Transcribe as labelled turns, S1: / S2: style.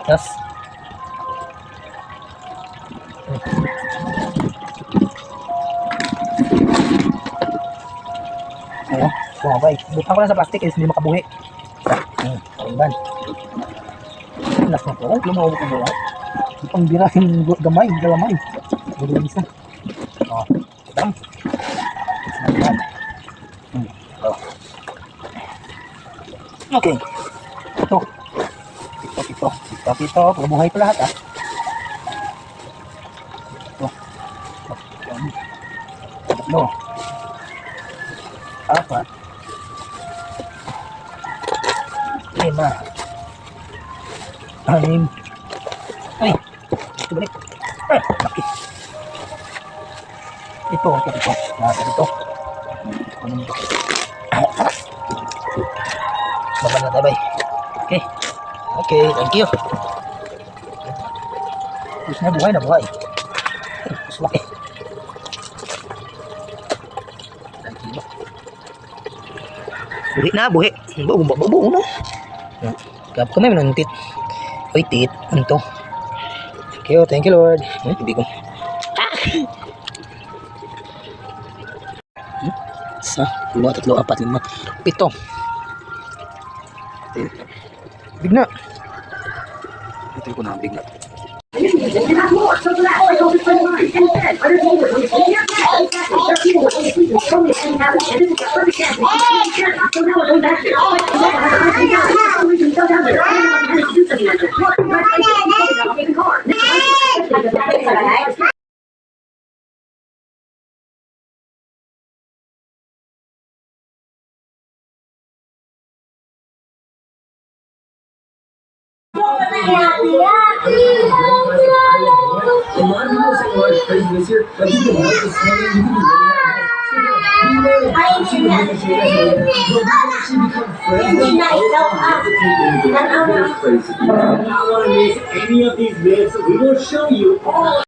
S1: Yes. Ayan, bumabay. Butang ko lang sa plastic kasi hindi makabuhi. Ayan. Las na po. Lumawag ko ba? Ipang birahin gamay, galamay. Galamay isa. Oh, dam. Ayan. Okay. Ito. Ito. Bubuhay pa lahat ah. Ito. Tatlo. Apat. 5. 6. Ay. Ito balik. Laki. Ito. Ito. Baba na tayo, bay. Okay, thank you. Terus na buhay. Terus laki. Buhi. Buo na. Gap kami menuntit. Oy, tit. Anto. Thank you, Lord. Hindi ko. Isa, 2, 3, 4, 5, 7. Bigna. Ito ko na bigna.
S2: Any of these myths, we will show you all.